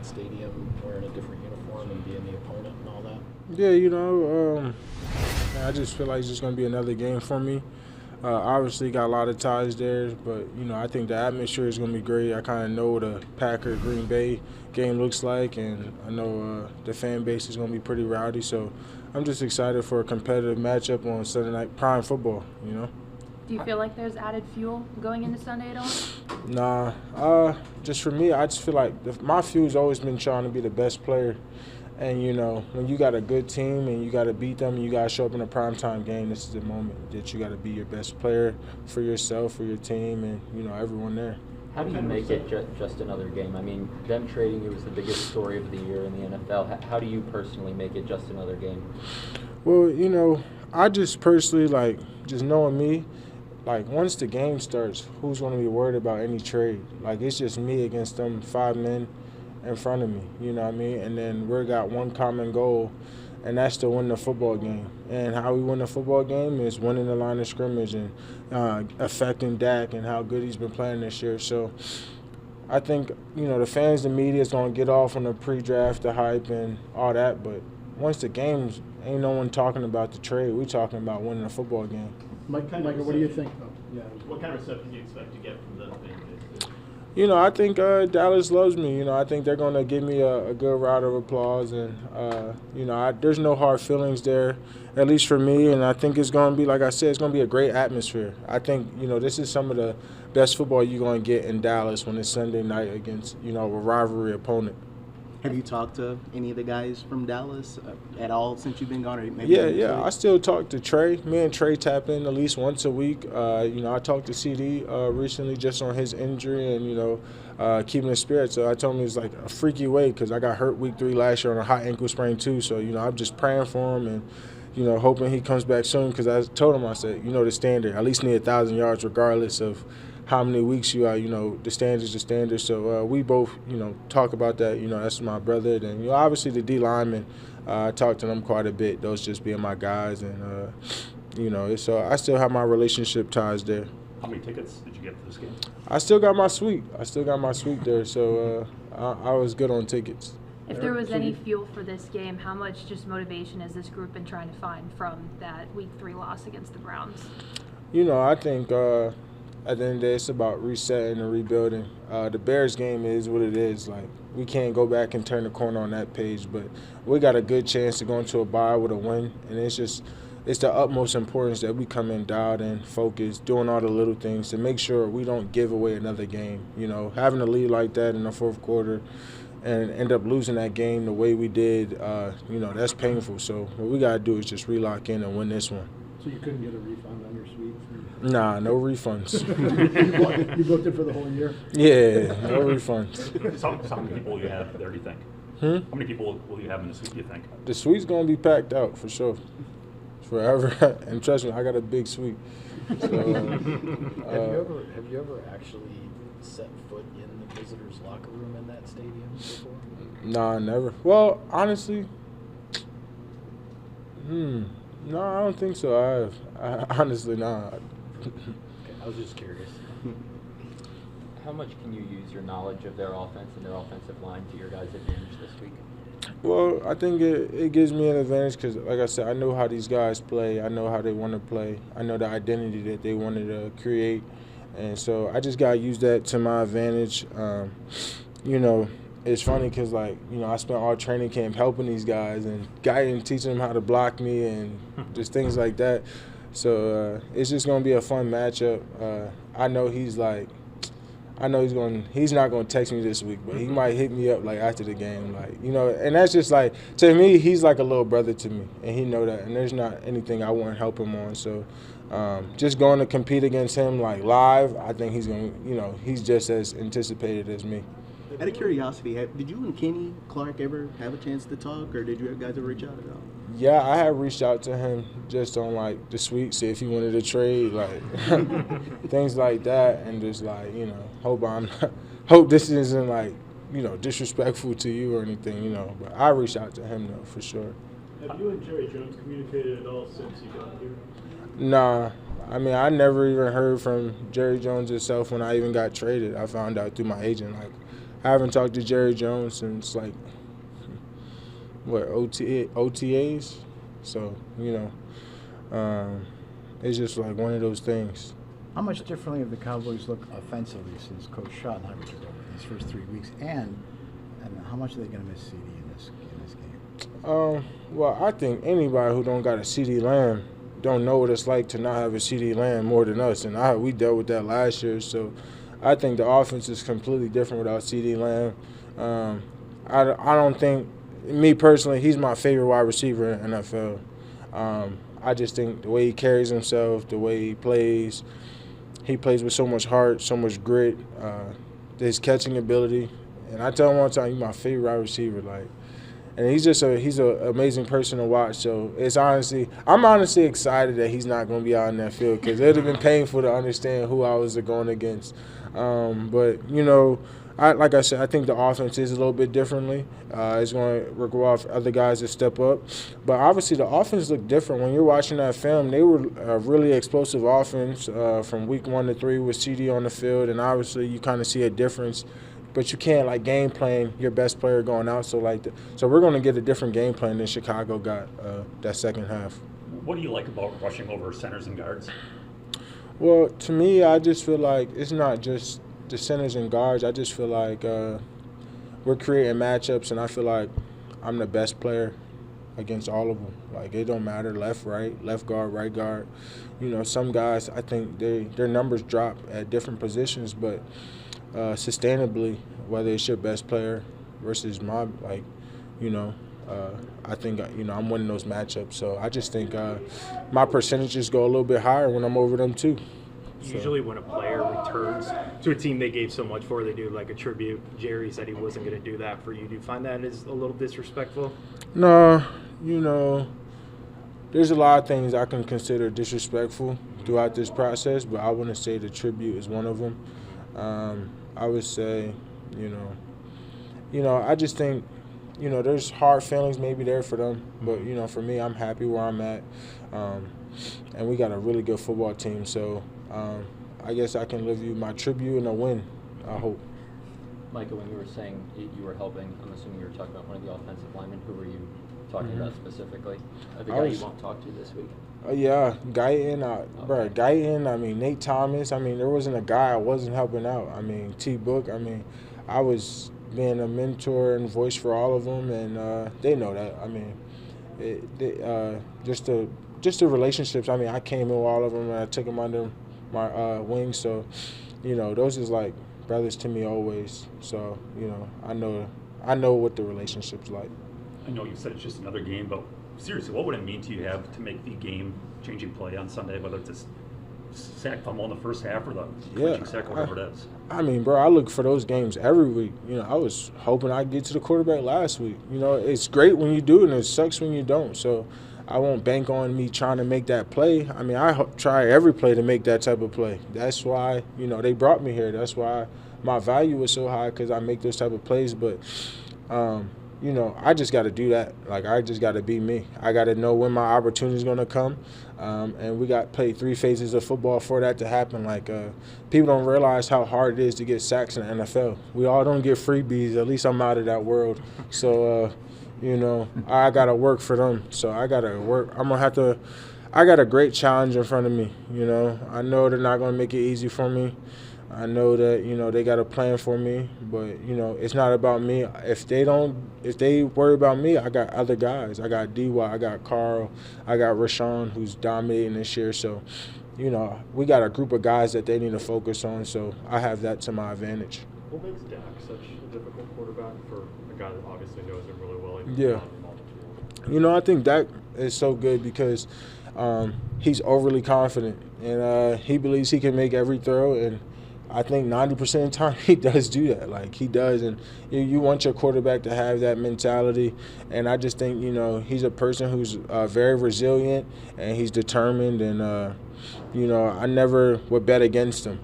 that stadium wearing a different uniform and being the opponent and all that? Yeah, I just feel like it's just going to be another game for me. Obviously, got a lot of ties there, but I think the atmosphere is going to be great. I kind of know what a Packer Green Bay game looks like, and I know the fan base is going to be pretty rowdy. So I'm just excited for a competitive matchup on Sunday night prime football. Do you feel like there's added fuel going into Sunday at all? Nah, just for me, I just feel like my fuel's always been trying to be the best player. And, when you got a good team and you got to beat them and you got to show up in a primetime game, this is the moment that you got to be your best player for yourself, for your team, and, everyone there. How do you make it just another game? I mean, them trading you was the biggest story of the year in the NFL. How do you personally make it just another game? Well, I just personally, just knowing me, once the game starts, who's going to be worried about any trade? It's just me against them 5 men in front of me, you know what I mean? And then we got one common goal, and that's to win the football game. And how we win the football game is winning the line of scrimmage and affecting Dak and how good he's been playing this year. So I think, the fans, the media is going to get off on the pre-draft, the hype and all that. But once the game's, ain't no one talking about the trade. We're talking about winning a football game. Micah, what do you think? What kind of reception do you expect to get from the fan base? I think Dallas loves me. I think they're going to give me a good round of applause. And, there's no hard feelings there, at least for me. And I think it's going to be, like I said, it's going to be a great atmosphere. I think, this is some of the best football you're going to get in Dallas when it's Sunday night against, a rivalry opponent. Have you talked to any of the guys from Dallas at all since you've been gone? Or maybe Yeah. I still talk to Trey. Me and Trey tap in at least once a week. I talked to CD recently just on his injury and, keeping his spirit. So I told him it was like a freaky way because I got hurt week 3 last year on a high ankle sprain too. So, I'm just praying for him and, hoping he comes back soon because I told him, I said, the standard. At least need 1,000 yards regardless of how many weeks you are, the standard's the standard. So we both, talk about that. That's my brother. And, obviously the D linemen, I talk to them quite a bit. Those just being my guys. And, so I still have my relationship ties there. How many tickets did you get for this game? I still got my suite. There. So I was good on tickets. If there was any fuel for this game, how much just motivation has this group been trying to find from that Week 3 loss against the Browns? I think at the end of the day, it's about resetting and rebuilding. The Bears game is what it is. We can't go back and turn the corner on that page, but we got a good chance to go into a bye with a win, and it's the utmost importance that we come in dialed in, focused, doing all the little things to make sure we don't give away another game. Having a lead like that in the fourth quarter and end up losing that game the way we did, that's painful. So what we got to do is just relock in and win this one. So you couldn't get a refund on your suite? Nah, no refunds. You booked it for the whole year? Yeah, no refunds. How many people will you have there, do you think? How many people will you have in the suite, do you think? The suite's going to be packed out for sure. Forever. And trust me, I got a big suite. So, Have you ever actually set foot in the visitors' locker room in that stadium before? Nah, never. Well, honestly, no, I don't think so. Honestly, nah. Okay, I was just curious. How much can you use your knowledge of their offense and their offensive line to your guys' advantage this week? Well, I think it gives me an advantage because, like I said, I know how these guys play. I know how they want to play. I know the identity that they wanted to create. And so I just got to use that to my advantage. It's funny because, I spent all training camp helping these guys and guiding, teaching them how to block me and just things like that. So it's just going to be a fun matchup. I know he's not going to text me this week, but he might hit me up after the game, and that's just to me, he's like a little brother to me, and he know that, and there's not anything I wouldn't help him on. So just going to compete against him live, I think he's going to, he's just as anticipated as me. Out of curiosity, did you and Kenny Clark ever have a chance to talk, or did you guys ever reach out at all? Yeah, I had reached out to him just on the suite, see if he wanted to trade, things like that, and just hope this isn't disrespectful to you or anything, But I reached out to him though, for sure. Have you and Jerry Jones communicated at all since you got here? Nah, I mean I never even heard from Jerry Jones himself when I even got traded. I found out through my agent. I haven't talked to Jerry Jones since like OTAs. So it's just like one of those things. How much differently have the Cowboys looked offensively since Coach Schottenheimer took over these first 3 weeks, and how much are they going to miss CD in this game? Well, I think anybody who don't got a CD Lamb don't know what it's like to not have a CD Lamb more than us, and we dealt with that last year. So I think the offense is completely different without CD Lamb. I don't think, me personally, he's my favorite wide receiver in the NFL. I just think the way he carries himself, the way he plays with so much heart, so much grit, his catching ability. And I tell him all the time, he's my favorite wide receiver. And he's an amazing person to watch. So I'm honestly excited that he's not going to be out in that field, because it would have been painful to understand who I was going against. But like I said, I think the offense is a little bit differently. It's going to require other guys to step up. But obviously the offense looked different. When you're watching that film, they were a really explosive offense from week 1 to 3 with CD on the field. And obviously you kind of see a difference. But you can't game plan your best player going out. So we're going to get a different game plan than Chicago got that second half. What do you like about rushing over centers and guards? Well, to me, I just feel like it's not just the centers and guards. I just feel like we're creating matchups, and I feel like I'm the best player against all of them. It don't matter left, right, left guard, right guard. Some guys, I think their numbers drop at different positions, but sustainably, whether it's your best player versus my, I think, I'm winning those matchups. So I just think my percentages go a little bit higher when I'm over them too. Usually when a player returns to a team they gave so much for, they do a tribute. Jerry said he wasn't going to do that for you. Do you find that is a little disrespectful? No, there's a lot of things I can consider disrespectful throughout this process, but I wouldn't say the tribute is one of them. I would say, I just think, there's hard feelings maybe there for them, but, for me, I'm happy where I'm at, and we got a really good football team, so I guess I can live you my tribute and a win, I hope. Micah, when you were saying you were helping, I'm assuming you were talking about one of the offensive linemen. Who were you talking about specifically? The guy you won't talk to this week? Yeah, Guyton, Guyton, Nate Thomas. There wasn't a guy I wasn't helping out. T. Book, I was being a mentor and voice for all of them, and they know that. Just the relationships. I came in with all of them, and I took them under my wing. So, those is like brothers to me always. So, I know what the relationship's like. I know you said it's just another game, but seriously, what would it mean to you to make the game-changing play on Sunday, whether it's a sack fumble in the first half or the clinching sack, whatever it is? Bro, I look for those games every week. I was hoping I'd get to the quarterback last week. It's great when you do it, and it sucks when you don't. So I won't bank on me trying to make that play. I try every play to make that type of play. That's why, they brought me here. That's why my value is so high, because I make those type of plays. But, I just got to do that. I just got to be me. I got to know when my opportunity is going to come. And we got to play 3 phases of football for that to happen. People don't realize how hard it is to get sacks in the NFL. We all don't get freebies. At least I'm out of that world. So, I got to work for them. So I got to work. I got a great challenge in front of me. I know they're not going to make it easy for me. I know that, they got a plan for me, but, it's not about me. If they worry about me, I got other guys. I got D.Y., I got Carl, I got Rashawn, who's dominating this year. So, we got a group of guys that they need to focus on, so I have that to my advantage. What makes Dak such a difficult quarterback for a guy that obviously knows him really well? Yeah. I think Dak is so good because he's overly confident, and he believes he can make every throw, and I think 90% of the time he does do that. He does, and you want your quarterback to have that mentality. And I just think, he's a person who's very resilient, and he's determined, and, I never would bet against him,